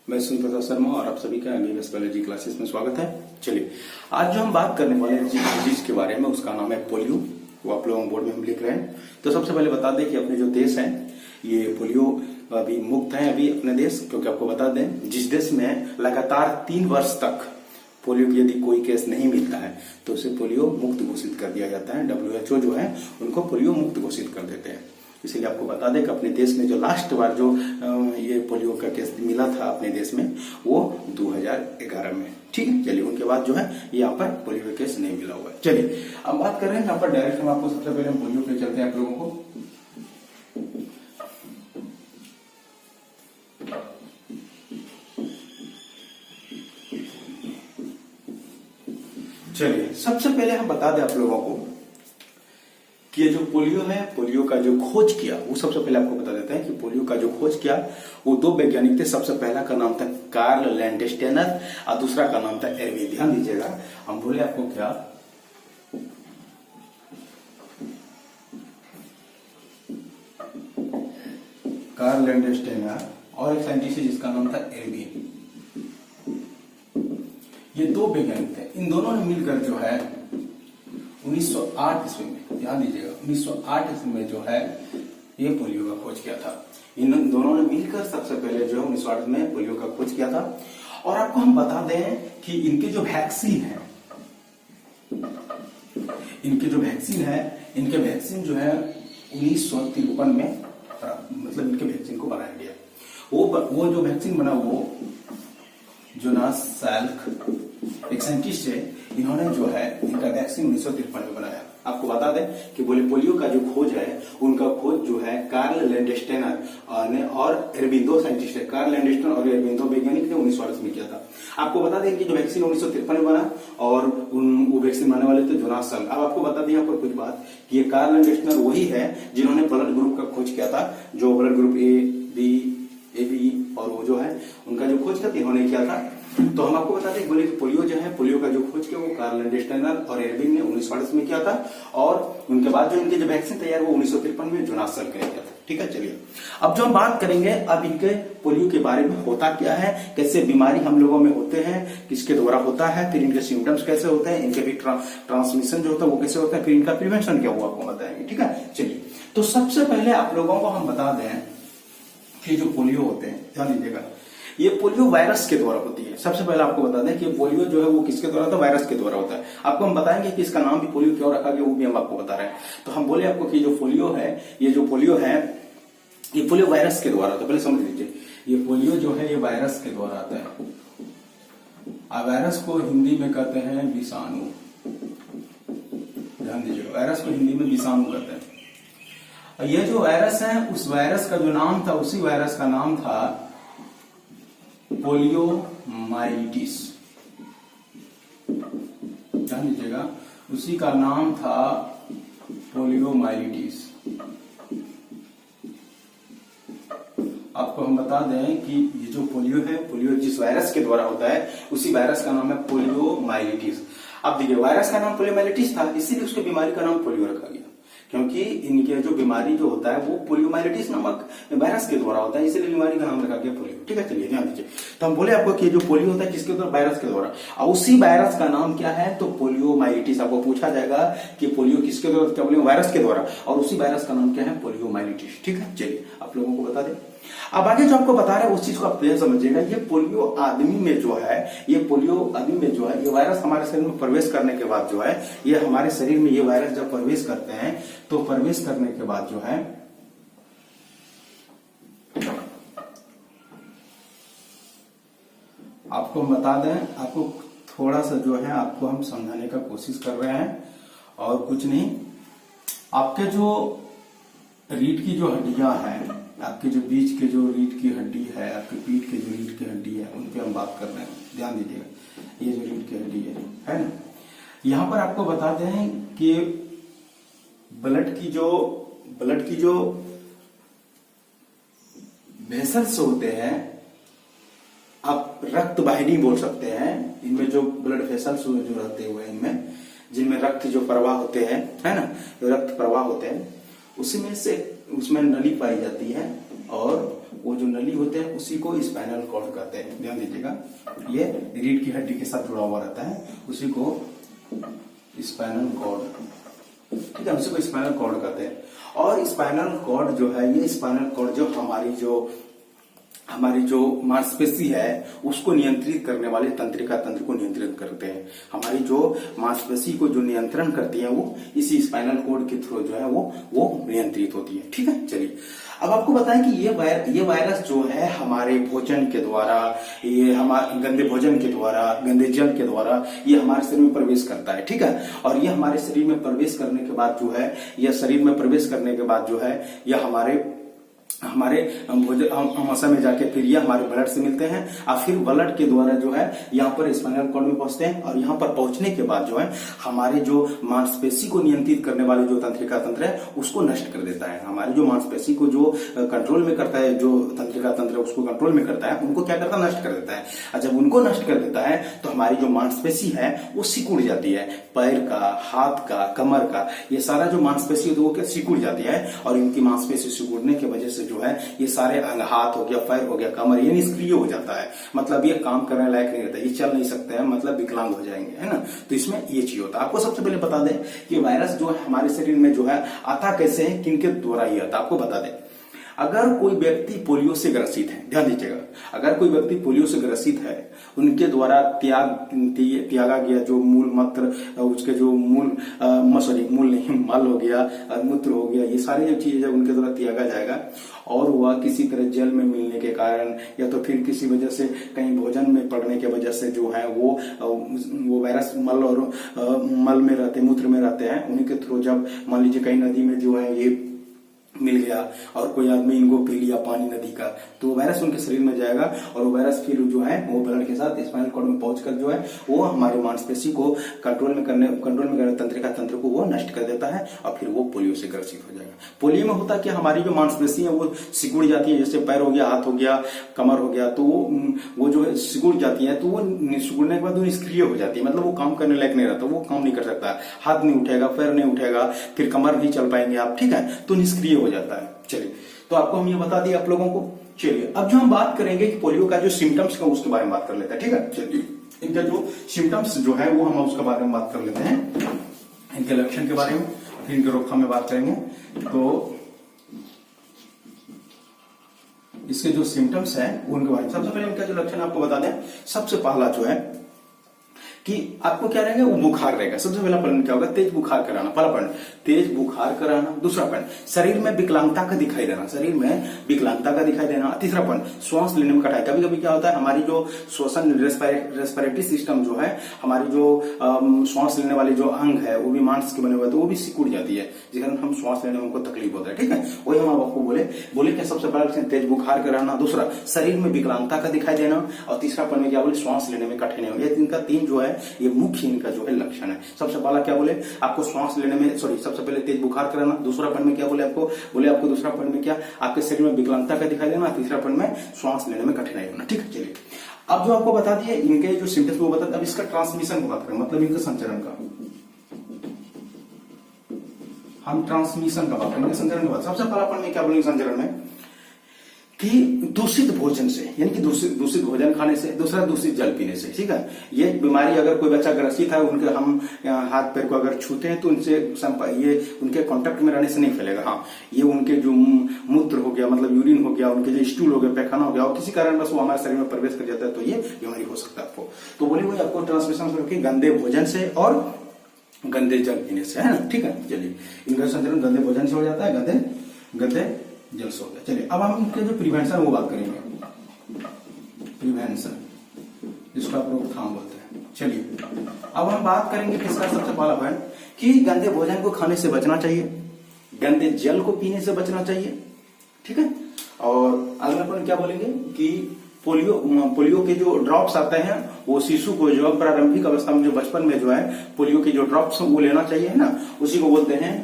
मैं सुन प्रसाद शर्मा और आप सभी का एमबीबीएस बायोलॉजी क्लासेस में स्वागत है। चलिए, आज जो हम बात करने वाले डिजीज के बारे में, उसका नाम है पोलियो। वो आप लोग बोर्ड में हम लिख रहे हैं। तो सबसे पहले बता दें कि अपने जो देश है ये पोलियो अभी मुक्त है अभी अपने देश, क्योंकि आपको बता दें जिस देश में लगातार 3 वर्ष तक पोलियो की यदि कोई केस नहीं मिलता है तो उसे पोलियो मुक्त घोषित कर दिया जाता है। WHO जो है उनको पोलियो मुक्त घोषित कर देते हैं। इसीलिए आपको बता दें कि अपने देश में जो लास्ट बार जो ये पोलियो का केस मिला था अपने देश में वो 2011 में। ठीक है, चलिए उनके बाद जो है यहाँ पर पोलियो का केस नहीं मिला हुआ है। चलिए अब बात कर रहे हैं यहाँ पर डायरेक्ट हम आपको सबसे पहले पोलियो पे चलते हैं आप लोगों को। चलिए सबसे पहले हम बता दें आप लोगों को कि ये जो पोलियो है, पोलियो का जो खोज किया वो सबसे पहले आपको बता देते हैं कि पोलियो का जो खोज किया वो 2 वैज्ञानिक थे। सबसे पहला का नाम था कार्ल लैंडस्टेनर और दूसरा का नाम था एरविन। ध्यान दीजिएगा, हम बोले आपको क्या, कार्ल लैंडस्टेनर और एक साइंटिस्ट जिसका नाम था एरविन। ये 2 वैज्ञानिक थे। इन दोनों ने मिलकर जो है 1908 ईस्वी में, ध्यान दीजिएगा 1908 ईस्वी में जो है ये पोलियो का खोज किया था। इन दोनों ने मिलकर सबसे पहले जो 1908 में पोलियो का खोज किया था। और आपको हम बता दें कि इनके जो वैक्सीन है, इनके वैक्सीन जो है 1953 में मतलब इनके वैक्सीन को बनाया गया। वो जो वैक्सीन बना वो जोनास सैल्क एक साइंटिस्ट है, इन्होंने जो है इनका वैक्सीन 1953 में बनाया। आपको बता दें कि पोलियो का जो खोज है उनका खोज जो है कार्ल लैंडस्टेनर ने और एरविन, 2 साइंटिस्ट है, कार्ल लैंडस्टेनर और एरविन 2 वैज्ञानिक ने 1908 में किया था। आपको बता दें कि जो वैक्सीन 1953 में बना और वो वैक्सीन बनाने वाले थे जोनास सैल्क। अब आपको बता दें यहाँ पर कुछ बात कि ये कार्ल लैंडस्टेनर वही है जिन्होंने ब्लड ग्रुप का खोज किया था, जो ब्लड ग्रुप AB और वो जो है उनका जो खोज था इन्होंने किया था। तो हम आपको बता दें बोले कि पोलियो जो है, पोलियो का जो खोज किया वो कार्ल लैंडस्टेनर और एरविन ने 1908 में किया था और उनके बाद जो इनके जो वैक्सीन तैयार वो 1953 में जोनास सैल्क ने किया था। ठीक है, चलिए अब जो हम बात करेंगे अब इनके पोलियो के बारे में होता क्या है, कैसे बीमारी हम लोगों में होते हैं, किसके द्वारा होता है, फिर इनके सिम्टम्स कैसे होते हैं, इनके भी ट्रांसमिशन जो होता है वो कैसे होता है, फिर इनका प्रिवेंशन क्या हुआ आपको बताएंगे। ठीक है, चलिए तो सबसे पहले आप लोगों को हम बता दें कि जो पोलियो होते हैं, ध्यान दीजिएगा, ये पोलियो वायरस के द्वारा होती है। सबसे पहले आपको बता दें कि पोलियो जो है वो किसके द्वारा होता है, वायरस के द्वारा होता है। आपको हम बताएंगे कि इसका नाम भी पोलियो क्यों रखा गया वो भी हम आपको बता रहे हैं। तो हम बोले आपको कि जो पोलियो है ये पोलियो वायरस के द्वारा होता है। पहले समझ लीजिए, ये पोलियो जो है ये वायरस के द्वारा आता है। अब वायरस को हिंदी में कहते हैं विषाणु। ध्यान दीजिए, वायरस को हिंदी में विषाणु कहते हैं। ये जो वायरस है उस वायरस का जो नाम था, उसी वायरस का नाम था पोलियोमाइलिटिस। ध्यान दीजिएगा, उसी का नाम था पोलियोमाइलिटिस। आपको हम बता दें कि ये जो पोलियो है, पोलियो जिस वायरस के द्वारा होता है उसी वायरस का नाम है पोलियोमाइलिटिस। अब देखिए, वायरस का नाम पोलियोमाइलिटिस था, इसीलिए उसके बीमारी का नाम पोलियो रखा गया, क्योंकि इनके जो बीमारी जो होता है वो पोलियोमाइलिटिस नामक वायरस के द्वारा होता है, इसीलिए बीमारी का नाम रखा गया पोलियो। ठीक है, चलिए ध्यान दीजिए। तो हम बोले आपको कि जो पोलियो होता है किसके द्वारा, वायरस के द्वारा, और उसी वायरस का नाम क्या है तो पोलियोमाइलिटिस। आपको पूछा जाएगा कि पोलियो किसके द्वारा, क्या बोले, वायरस के द्वारा, और उसी वायरस का नाम क्या है, पोलियोमाइलिटिस। ठीक है, चलिए आप लोगों को बता दें। अब आगे जो आपको बता रहे हैं उस चीज को आप समझिएगा। ये पोलियो आदमी में जो है, ये वायरस हमारे शरीर में प्रवेश करने के बाद जो है, ये हमारे शरीर में ये वायरस जब प्रवेश करते हैं तो प्रवेश करने के बाद जो है आपको हम बता दें, आपको थोड़ा सा जो है आपको हम समझाने का कोशिश कर रहे हैं और कुछ नहीं। आपके जो रीढ़ की जो हड्डियां हैं, आपके जो बीच के जो रीढ़ की हड्डी है, आपके पीठ के जो रीढ़ की हड्डी है, उन पे हम बात कर रहे हैं। ध्यान दीजिएगा, ये जो रीढ़ की हड्डी है ना, यहां पर आपको बता दें कि ब्लड की जो वेसल्स होते हैं, आप रक्त वाहिनी बोल सकते हैं। इनमें जो ब्लड वेसल्स जो रहते हुए इनमें जिनमें रक्त जो प्रवाह होते हैं, है ना, जो रक्त प्रवाह होते हैं, उसमें नली पाई जाती है और वो जो नली होते हैं उसी को स्पाइनल कॉर्ड कहते हैं। ध्यान दीजिएगा, ये रीढ़ की हड्डी के साथ जुड़ा हुआ रहता है, उसी को स्पाइनल कॉर्ड, ठीक है, उसी को स्पाइनल कॉर्ड कहते हैं। और स्पाइनल कॉर्ड जो है, ये स्पाइनल कॉर्ड जो हमारी जो मांसपेशी है उसको नियंत्रित करने वाले तंत्रिका तंत्र को नियंत्रित करते हैं। हमारी जो मांसपेशी को जो नियंत्रण करती है वो इसी स्पाइनल कॉर्ड के थ्रू जो है वो नियंत्रित होती है। ठीक है, चलिए अब आपको बताएं कि ये वायरस जो है हमारे भोजन के द्वारा, ये हमारे गंदे भोजन के द्वारा, गंदे जल के द्वारा ये हमारे शरीर में प्रवेश करता है। ठीक है, और ये हमारे शरीर में प्रवेश करने के बाद जो है, यह शरीर में प्रवेश करने के बाद जो है यह हमारे भोजन आमाशय में जाके फिर ये हमारे ब्लड से मिलते हैं और फिर ब्लड के द्वारा जो है यहाँ पर स्पाइनल कॉर्ड में पहुंचते हैं। और यहाँ पर पहुंचने के बाद जो है हमारे जो मांसपेशी को नियंत्रित करने वाले जो तंत्रिका तंत्र है उसको नष्ट कर देता है। हमारे जो मांसपेशी को जो कंट्रोल में करता है, जो तंत्रिका तंत्र है उसको कंट्रोल में करता है, उनको क्या करता है, नष्ट कर देता है। और जब उनको नष्ट कर देता है तो हमारी जो मांसपेशी है वो सिकुड़ जाती है। पैर का, हाथ का, कमर का, ये सारा जो मांसपेशी है वो क्या सिकुड़ जाती है। और इनकी मांसपेशी सिकुड़ने की वजह से जो है ये सारे अंग, हाथ हो गया, पैर हो गया, कमर, ये निष्क्रिय हो जाता है। मतलब ये काम करने लायक नहीं रहता, ये चल नहीं सकते हैं, मतलब विकलांग हो जाएंगे, है ना। तो इसमें ये चीज होता है। आपको सबसे पहले बता दें कि वायरस जो है हमारे शरीर में जो है आता कैसे है, किनके द्वारा ही आता है। आपको बता दें, अगर कोई व्यक्ति पोलियो से ग्रसित है, ध्यान दीजिएगा, अगर कोई व्यक्ति पोलियो से ग्रसित है, उनके द्वारा त्यागा गया जो मूल मूत्र, उसके जो मूल नहीं, मल हो गया, मूत्र हो गया, ये सारी जो चीजें उनके द्वारा त्यागा जाएगा और वह किसी तरह जल में मिलने के कारण या तो फिर किसी वजह से कहीं भोजन में पड़ने की वजह से जो है वो वायरस मल में रहते, मूत्र में रहते हैं, उन्हीं के थ्रू जब मान लीजिए कहीं नदी में जो है ये मिल गया और कोई आदमी इनको पी लिया पानी नदी का, तो वायरस उनके शरीर में जाएगा और वो वायरस फिर जो है वो ब्लड के साथ स्पाइनल कॉर्ड में पहुंचकर जो है वो हमारी मांसपेशी को कंट्रोल में करने तंत्रिका तंत्र को वो नष्ट कर देता है और फिर वो पोलियो से ग्रसित हो जाएगा। पोलियो में होता कि हमारी जो मांसपेशी है वो सिकुड़ जाती है, जैसे पैर हो गया, हाथ हो गया, कमर हो गया, तो वो जो है सिकुड़ जाती है, तो वो सिकुड़ने के बाद वो निष्क्रिय हो जाती है, मतलब वो काम करने लायक नहीं रहता, वो काम नहीं कर सकता, हाथ नहीं उठेगा, पैर नहीं उठेगा, फिर कमर नहीं चल पाएंगे आप, ठीक है, तो निष्क्रिय हो जाता है। चलिए, तो आपको हम ये बता दिए आप लोगों को। चलिए अब जो हम बात करेंगे कि पोलियो का जो सिम्टम्स का उसके बारे में बात कर लेते हैं। ठीक है, चलिए इनका जो सिम्टम्स जो है वो हम उसके बारे में बात कर लेते हैं, इनके लक्षण के बारे में, फिर इनके रोकथाम में बात करेंगे। तो इसके जो सिम्टम्स हैं उनके बारे में सबसे पहले इनका जो लक्षण आपको बता दें। सबसे पहला जो है कि आपको क्या रहेगा, वो बुखार रहेगा। सबसे पहला पॉइंट क्या होगा, तेज बुखार कराना, पहला पॉइंट तेज बुखार कराना। दूसरा पॉइंट शरीर में विकलांगता का दिखाई देना, शरीर में विकलांगता का दिखाई देना। तीसरा पॉइंट श्वास लेने में कठिनाई। कभी कभी क्या होता है, हमारी जो श्वसन रेस्पिरेटरी सिस्टम जो है, हमारी जो श्वास लेने वाले जो अंग है वो भी मांस के बने हुए, तो वो भी सिकुड़ जाती है, जिस कारण हम श्वास लेने में हमको तकलीफ होता है। ठीक है, वही हम आपको बोले कि सबसे पहला तेज बुखार कराना, दूसरा शरीर में विकलांगता का दिखाई देना और तीसरा पॉइंट में क्या बोले, श्वास लेने में कठिनाई। ये इनका तीन जो है ये मुख्य इनका जो है लक्षण है। सबसे पहला क्या बोले आपको, श्वास लेने में सबसे पहले तेज बुखार कराना। दूसरा पॉइंट में क्या बोले आपको दूसरा पॉइंट में क्या, आपके शरीर में विकलांगता का दिखाई देना। तीसरा पॉइंट में श्वास लेने में कठिनाई होना। ठीक है, चलिए अब जो आपको बता दिए इनके जो सिम्टम्स वो बता, अब इसका ट्रांसमिशन को बात करें, मतलब इनका संचरण का, हम ट्रांसमिशन का बात करेंगे, संचरण की बात। सबसे पहला पॉइंट में क्या बोलेंगे संचरण में कि दूषित भोजन से, यानी कि दूषित भोजन खाने से, दूसरा दूषित जल पीने से। ठीक है, ये बीमारी अगर कोई बच्चा ग्रसित है, उनके हम हाथ पैर को अगर छूते हैं तो उनसे ये उनके कांटेक्ट में रहने से नहीं फैलेगा। हाँ, ये उनके जो मूत्र हो गया, मतलब यूरिन हो गया, उनके जो स्टूल हो गया, पैखाना हो गया, और किसी कारण बस वो हमारे शरीर में प्रवेश कर जाता है तो ये बीमारी हो सकता है आपको। तो बोले हुए आपको ट्रांसमिशन गंदे भोजन से और गंदे जल पीने से, है ना। ठीक है, चलिए इनका संचरण गंदे भोजन से हो जाता है, गंदे जल से हो गया। चलिए अब हम इनके जो प्रिवेंशन वो बात करेंगे, प्रिवेंशन जिसको आप रोकथाम बोलते हैं। चलिए अब हम बात करेंगे किसका, सबसे पहला पॉइंट कि गंदे भोजन को खाने से बचना चाहिए, गंदे जल को पीने से बचना चाहिए। ठीक है, और अगला पॉइंट क्या बोलेंगे कि पोलियो के जो ड्रॉप्स आते हैं वो शिशु को जो प्रारंभिक अवस्था में, जो बचपन में जो है पोलियो के जो ड्रॉप्स वो लेना चाहिए, है ना। उसी को बोलते हैं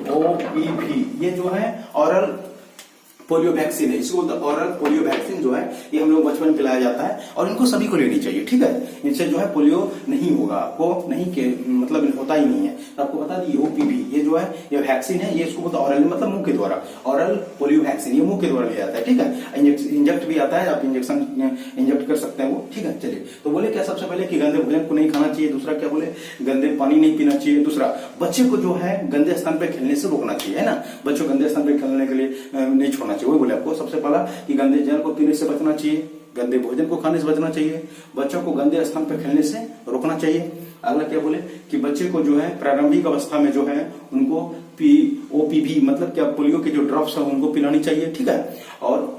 OPV। ये जो है ऑरल पोलियो वैक्सीन है, इसको ऑरल पोलियो वैक्सीन जो है ये हम लोग बचपन में पिलाया जाता है और इनको सभी को लेनी चाहिए। ठीक है, इनसे जो है पोलियो नहीं होगा, आपको नहीं के मतलब होता ही नहीं है। तो आपको बता दी OPV, ये जो है ये वैक्सीन है, ये इसको बोलते हैं ऑरल, मतलब मुंह के द्वारा, ऑरल पोलियो वैक्सीन, ये मुंह के द्वारा लिया जाता है, ठीक है। इंजेक्ट भी आता है, आप इंजेक्शन इंजेक्ट कर सकते हैं वो, ठीक है। चलिए, तो बोले क्या सबसे पहले कि गंदे भोजन को नहीं खाना चाहिए, दूसरा क्या बोले गंदे पानी नहीं पीना चाहिए, दूसरा बच्चे को जो है गंदे स्थान पे खेलने से रोकना चाहिए, है ना, बच्चों को गंदे स्थान पे खेलने के लिए नहीं छोड़ना चाहिए। वही बोले आपको सबसे पहला कि गंदे जल को पीने से बचना चाहिए, गंदे भोजन को खाने से बचना चाहिए, बच्चों को गंदे स्थान पर खेलने से रोकना चाहिए। अगला क्या बोले कि बच्चे को जो है प्रारंभिक अवस्था में जो है उनको ओपीवी मतलब क्या पोलियो के जो ड्रॉप्स है उनको पिलानी चाहिए, ठीक है। और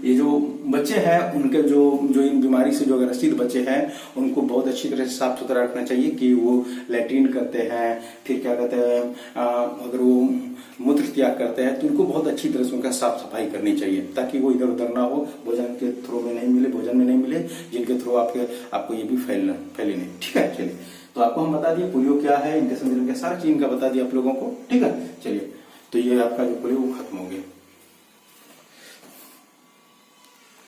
ये जो बच्चे हैं उनके जो इन बीमारी से जो ग्रसित बच्चे हैं उनको बहुत अच्छी तरह से साफ सुथरा रखना चाहिए कि वो लैट्रिन करते हैं, फिर क्या कहते हैं अगर वो मूत्र त्याग करते हैं तो उनको बहुत अच्छी तरह से उनका साफ सफाई करनी चाहिए ताकि वो इधर उधर ना हो, भोजन के थ्रू में नहीं मिले, भोजन में नहीं मिले जिनके थ्रू आपको ये भी फैले नहीं, ठीक है। चलिए, तो आपको हम बता दिए पोलियो क्या है, इनके संदर्भ के सारी चीज इनका बता दिया आप लोगों को, ठीक है। चलिए, तो ये आपका जो पोलियो खत्म हो गया।